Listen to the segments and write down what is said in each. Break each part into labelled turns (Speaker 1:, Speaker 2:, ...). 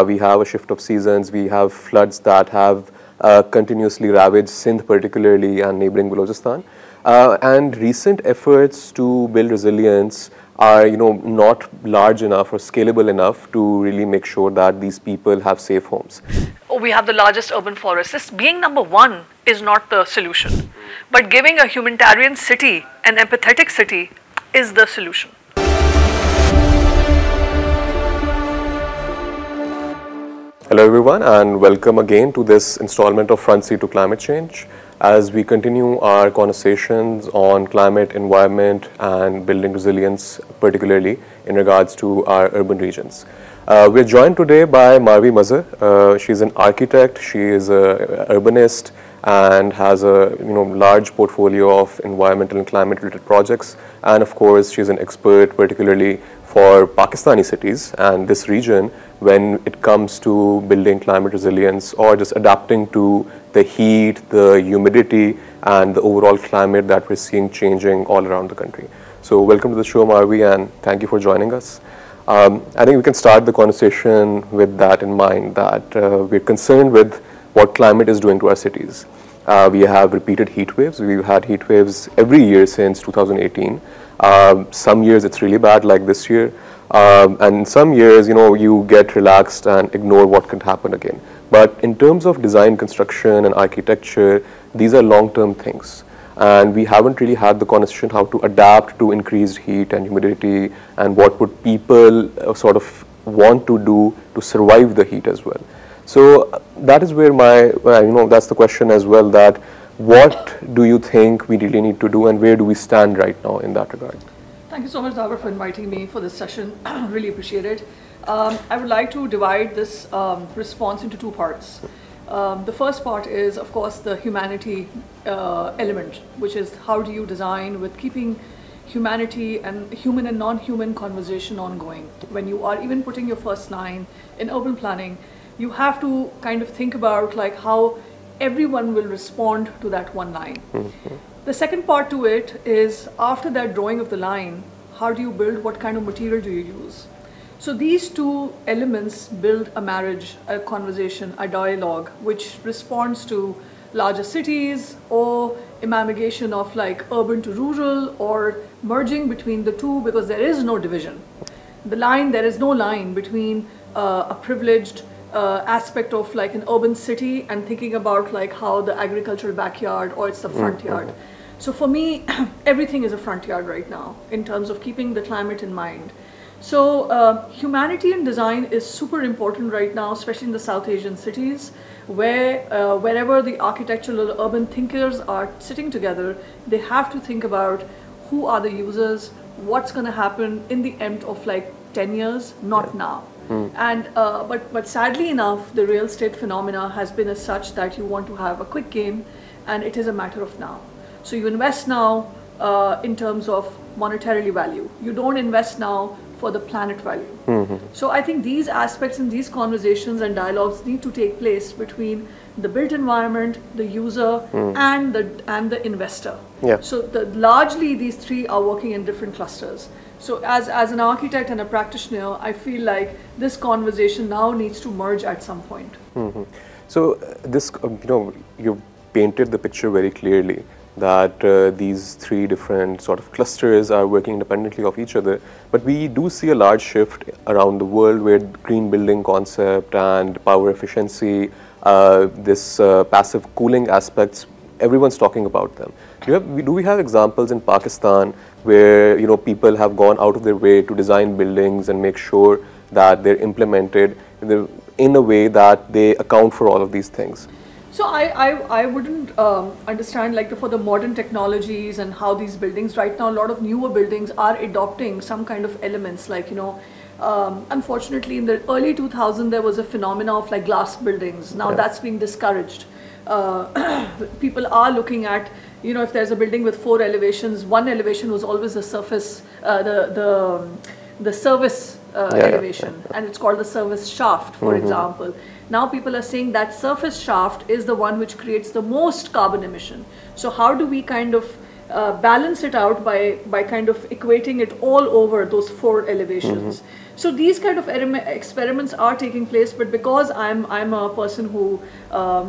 Speaker 1: We have a shift of seasons. We have floods that have continuously ravaged Sindh particularly and neighboring Balochistan. And recent efforts to build resilience are not large enough or scalable enough to really make sure that these people have safe homes.
Speaker 2: We have the largest urban forests. This being number one is not the solution, but giving a humanitarian city, an empathetic city, is the solution.
Speaker 1: Hello everyone, and welcome again to this installment of Front Seat to Climate Change as we continue our conversations on climate, environment and building resilience, particularly in regards to our urban regions. We're joined today by Marvi Mazhar. She's an architect, she is an urbanist and has a large portfolio of environmental and climate related projects, and of course she's an expert particularly for Pakistani cities and this region when it comes to building climate resilience or just adapting to the heat, the humidity and the overall climate that we're seeing changing all around the country. So welcome to the show, Marvi, and thank you for joining us. I think we can start the conversation with that in mind, that we're concerned with what climate is doing to our cities. We have repeated heat waves. We've had heat waves every year since 2018. Some years it's really bad, like this year. And some years, you get relaxed and ignore what can happen again. But in terms of design, construction and architecture, these are long-term things. And we haven't really had the conversation how to adapt to increased heat and humidity and what would people sort of want to do to survive the heat as well. So that is where that's the question as well, that what do you think we really need to do and where do we stand right now in that regard?
Speaker 2: Thank you so much, Dawar, for inviting me for this session. Really appreciate it. I would like to divide this response into two parts. The first part is, of course, the humanity element, which is how do you design with keeping humanity and human and non-human conversation ongoing. When you are even putting your first line in urban planning, you have to kind of think about like how everyone will respond to that one line. Mm-hmm. The second part to it is, after that drawing of the line, how do you build, what kind of material do you use? So these two elements build a marriage, a conversation, a dialogue, which responds to larger cities or amalgamation of like urban to rural or merging between the two, because there is no division. There is no line between a privileged aspect of like an urban city and thinking about like how the agricultural backyard or it's the front yard. So for me, everything is a front yard right now in terms of keeping the climate in mind. So humanity in design is super important right now, especially in the South Asian cities, where wherever the architectural or urban thinkers are sitting together, they have to think about who are the users, what's going to happen in the end of like 10 years, not now. And but sadly enough, the real estate phenomena has been as such that you want to have a quick game, and it is a matter of now. So you invest now in terms of monetarily value. You don't invest now for the planet value. Mm-hmm. So I think these aspects and these conversations and dialogues need to take place between the built environment, the user, and the investor. Yeah. So largely these three are working in different clusters. So as an architect and a practitioner, I feel like this conversation now needs to merge at some point.
Speaker 1: Mm-hmm. So this, you've painted the picture very clearly that these three different sort of clusters are working independently of each other. But we do see a large shift around the world where green building concept and power efficiency, this passive cooling aspects, everyone's talking about them. Do we have examples in Pakistan where people have gone out of their way to design buildings and make sure that they're implemented in a way that they account for all of these things?
Speaker 2: So I wouldn't understand like for the modern technologies and how these buildings right now, a lot of newer buildings are adopting some kind of elements like, unfortunately in the early 2000s there was a phenomena of like glass buildings. Now that's being discouraged. People are looking at, if there's a building with 4 elevations, one elevation was always the surface, the service elevation, and it's called the service shaft, for example. Now people are saying that surface shaft is the one which creates the most carbon emission. So how do we kind of balance it out by kind of equating it all over those 4 elevations. So these kind of experiments are taking place, but because I'm a person who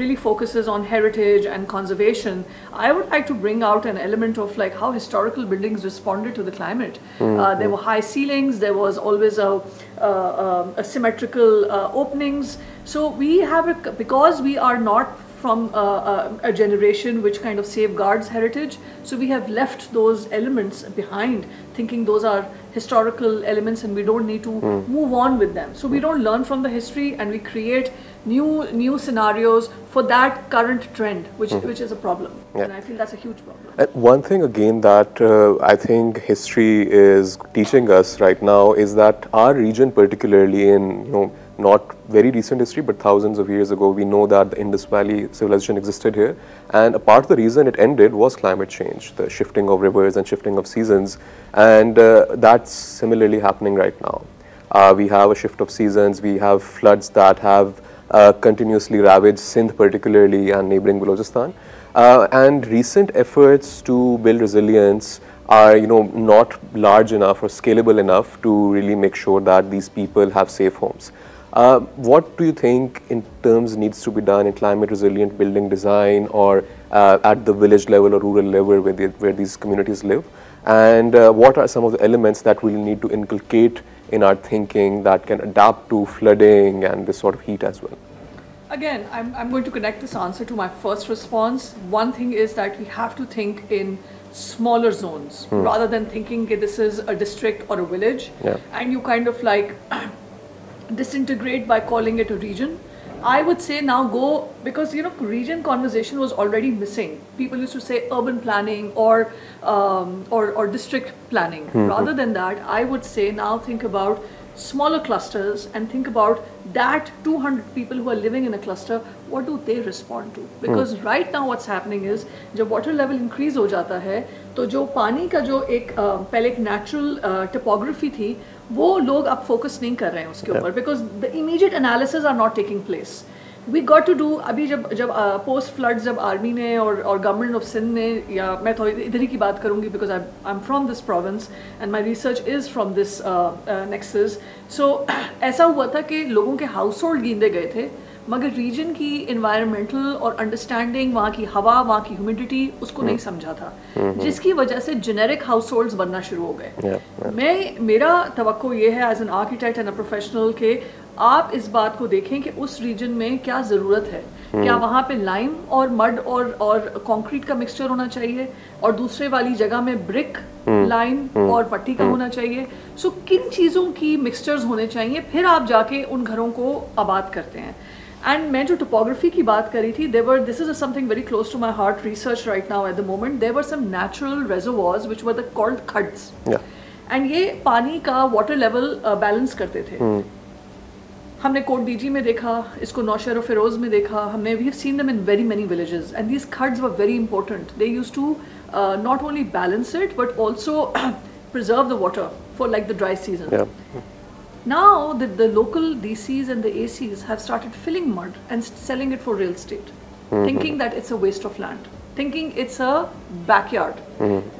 Speaker 2: really focuses on heritage and conservation, I would like to bring out an element of like how historical buildings responded to the climate. There were high ceilings, there was always a symmetrical openings. So we have because we are not from a generation which kind of safeguards heritage, so we have left those elements behind, thinking those are historical elements and we don't need to move on with them. So we don't learn from the history and we create new scenarios for that current trend, which is a problem.
Speaker 1: Yeah.
Speaker 2: And I feel that's a huge problem.
Speaker 1: One thing again that I think history is teaching us right now is that our region, particularly in not very recent history, but thousands of years ago, we know that the Indus Valley civilization existed here. And a part of the reason it ended was climate change, the shifting of rivers and shifting of seasons. And that's similarly happening right now. We have a shift of seasons, we have floods that have continuously ravaged Sindh particularly and neighboring Balochistan. And recent efforts to build resilience are not large enough or scalable enough to really make sure that these people have safe homes. What do you think in terms needs to be done in climate resilient building design or at the village level or rural level where these communities live? And what are some of the elements that we need to inculcate in our thinking that can adapt to flooding and this sort of heat as well?
Speaker 2: Again, I'm going to connect this answer to my first response. One thing is that we have to think in smaller zones rather than thinking okay, this is a district or a village, and you kind of like disintegrate by calling it a region. I would say now go, because region conversation was already missing. People used to say urban planning or district planning. Rather than that, I would say now think about smaller clusters and think about that 200 people who are living in a cluster, what do they respond to? Because right now what's happening is जब water level increase हो जाता है तो जो पानी का जो एक पहले एक natural topography थी वो लोग अब focus नहीं कर रहे हैं उसके ऊपर, because the immediate analysis are not taking place. We got to do अभी जब post floods जब आर्मी ने और गवर्नमेंट ऑफ सिंध ने, या मैं थोड़ी इधर ही की बात करूँगी because I'm from this province and my research is from this nexus. So ऐसा हुआ था कि लोगों के हाउस होल्ड गिनते गए थे मगर रीजन की इन्वायरमेंटल और अंडरस्टैंडिंग, वहाँ की हवा, वहाँ की ह्यूमिडिटी उसको नहीं समझा था, जिसकी वजह से जेनेरिक हाउस होल्ड्स बनना शुरू हो गए. मेरा तवक्को ये है as an architect and a professional के आप इस बात को देखें कि उस रीजन में क्या ज़रूरत है. क्या वहाँ पे लाइम और मड और कंक्रीट का मिक्सचर होना चाहिए और दूसरे वाली जगह में ब्रिक, लाइम और पट्टी का होना चाहिए. सो किन चीज़ों की मिक्सचर्स होने चाहिए, फिर आप जाके उन घरों को आबाद करते हैं. एंड मैं जो टोपोग्राफी की बात करी थी, this is something very close to my heart research right now at the moment. There were some natural reservoirs which were called खड्स, एंड ये पानी का वाटर लेवल बैलेंस करते थे. हमने कोट डीजी में देखा, इसको नौशहर और फिरोज में देखा, हमने we have seen them in very many villages and these khads were very important. They used to not only balance it but also preserve the water for like the dry season. Now the local DCs and the ACs have started filling mud and selling it for real estate, thinking that it's a waste of land, thinking it's a backyard.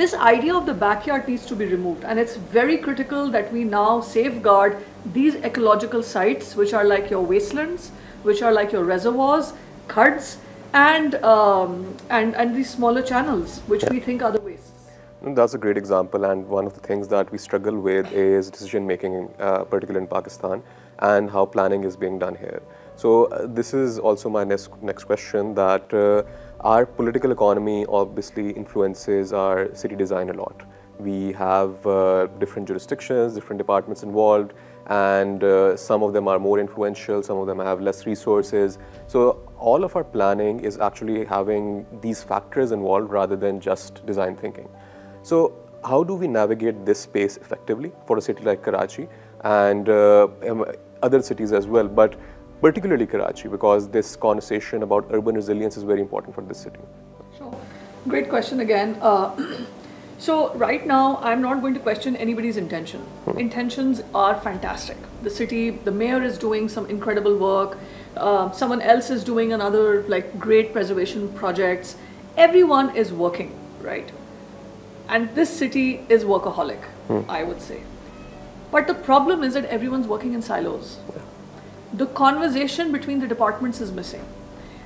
Speaker 2: This idea of the backyard needs to be removed, and it's very critical that we now safeguard these ecological sites which are like your wastelands, which are like your reservoirs, khads, and these smaller channels which we think are the wastes.
Speaker 1: That's a great example, and one of the things that we struggle with is decision making, particularly in Pakistan, and how planning is being done here. So this is also my next question, that our political economy obviously influences our city design a lot. We have different jurisdictions, different departments involved, and some of them are more influential, some of them have less resources. So all of our planning is actually having these factors involved rather than just design thinking. So how do we navigate this space effectively for a city like Karachi and other cities as well, but particularly Karachi, because this conversation about urban resilience is very important for this city?
Speaker 2: Sure. Great question again. So right now, I'm not going to question anybody's intention. Intentions are fantastic. The city, the mayor is doing some incredible work. Someone else is doing another like great preservation projects. Everyone is working, right? And this city is workaholic, I would say. But the problem is that everyone's working in silos. The conversation between the departments is missing.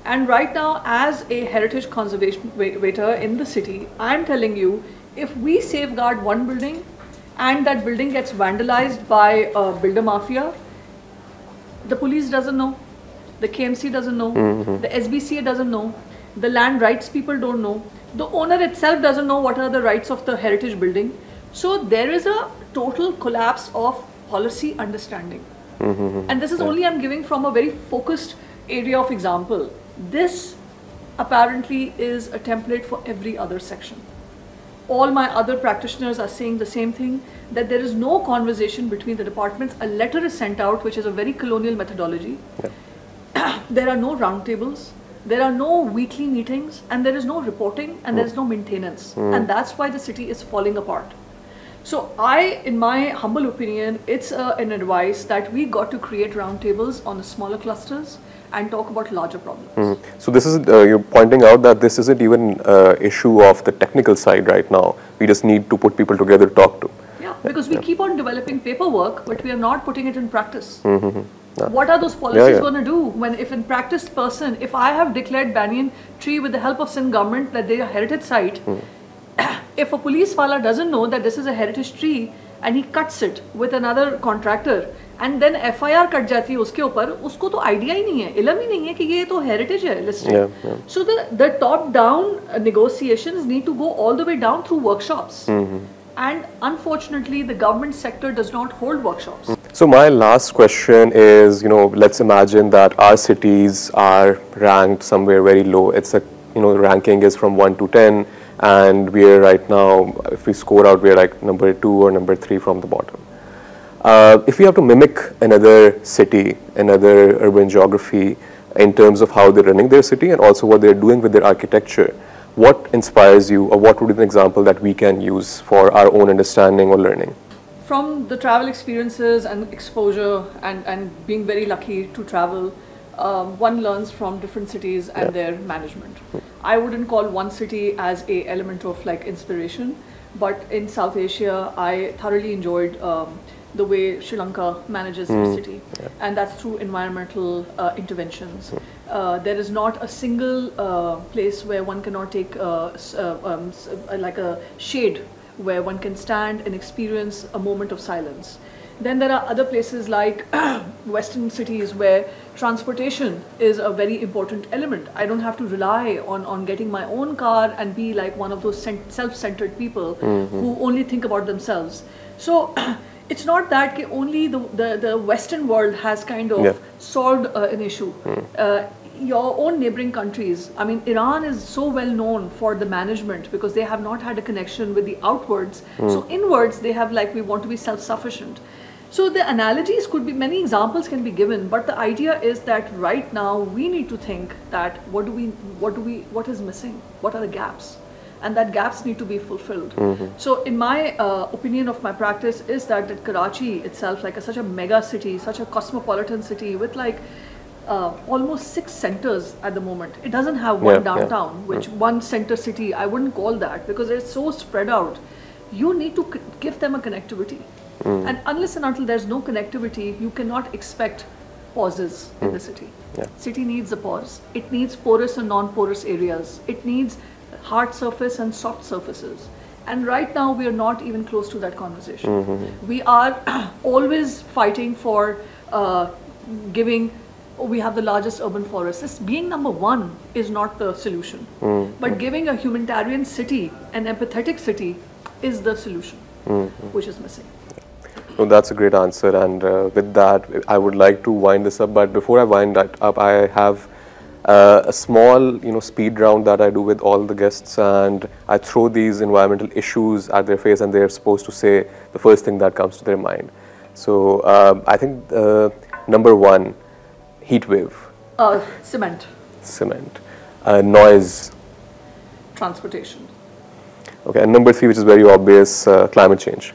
Speaker 2: And right now, as a heritage conservation waiter in the city, I'm telling you, if we safeguard one building and that building gets vandalized by a builder mafia, the police doesn't know, the KMC doesn't know, the SBCA doesn't know, the land rights people don't know, the owner itself doesn't know what are the rights of the heritage building. So there is a total collapse of policy understanding. And this is only I'm giving from a very focused area of example. This apparently is a template for every other section. All my other practitioners are saying the same thing, that there is no conversation between the departments. A letter is sent out, which is a very colonial methodology. There are no roundtables, there are no weekly meetings, and there is no reporting, and there is no maintenance. And that's why the city is falling apart. So in my humble opinion, it's an advice that we got to create roundtables on the smaller clusters and talk about larger problems.
Speaker 1: So this is, you're pointing out that this isn't even an issue of the technical side right now. We just need to put people together to talk to.
Speaker 2: Yeah, because we keep on developing paperwork, but we are not putting it in practice. What are those policies going to do when, if in practice person, if I have declared banyan tree with the help of Sindh government that they are a heritage site, if a police wala doesn't know that this is a heritage tree and he cuts it with another contractor and then FIR cut जाती है उसके ऊपर, उसको तो idea ही नहीं है, इल्म ही नहीं है कि ये तो heritage है listed. So the top down negotiations need to go all the way down through workshops. And unfortunately, the government sector does not hold workshops.
Speaker 1: So my last question is, let's imagine that our cities are ranked somewhere very low. It's a, ranking is from 1 to 10, and we're right now, if we score out, we're like number 2 or number 3 from the bottom. If we have to mimic another city, another urban geography in terms of how they're running their city and also what they're doing with their architecture, what inspires you, or what would be an example that we can use for our own understanding or learning?
Speaker 2: From the travel experiences and exposure and being very lucky to travel, one learns from different cities and their management. I wouldn't call one city as a element of like inspiration, but in South Asia, I thoroughly enjoyed the way Sri Lanka manages their city, and that's through environmental interventions. There is not a single place where one cannot take like a shade where one can stand and experience a moment of silence. Then there are other places like Western cities where transportation is a very important element. I don't have to rely on getting my own car and be like one of those self-centered people who only think about themselves. So it's not that only the Western world has kind of solved an issue. Your own neighboring countries, I mean, Iran is so well known for the management because they have not had a connection with the outwards. So inwards, they have like, we want to be self-sufficient. So the analogies could be, many examples can be given, but the idea is that right now we need to think that what is missing? What are the gaps? And that gaps need to be fulfilled. So in my opinion of my practice is that Karachi itself, like such a mega city, such a cosmopolitan city with like almost 6 centers at the moment. It doesn't have one downtown, which one center city, I wouldn't call that because it's so spread out. You need to give them a connectivity. And unless and until there's no connectivity, you cannot expect pauses in the city. City needs a pause. It needs porous and non-porous areas. It needs hard surface and soft surfaces. And right now we are not even close to that conversation. We are always fighting for we have the largest urban forests. This being number 1 is not the solution. But giving a humanitarian city, an empathetic city, is the solution, which is missing.
Speaker 1: No, that's a great answer, and with that, I would like to wind this up. But before I wind that up, I have a small, speed round that I do with all the guests, and I throw these environmental issues at their face, and they're supposed to say the first thing that comes to their mind. So I think number 1, heat wave.
Speaker 2: Cement.
Speaker 1: Cement. Noise.
Speaker 2: Transportation.
Speaker 1: Okay, and number 3, which is very obvious, climate change.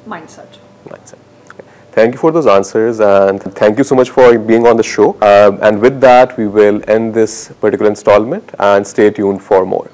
Speaker 2: Mindset.
Speaker 1: Okay. Thank you for those answers, and thank you so much for being on the show. And with that, we will end this particular installment, and stay tuned for more.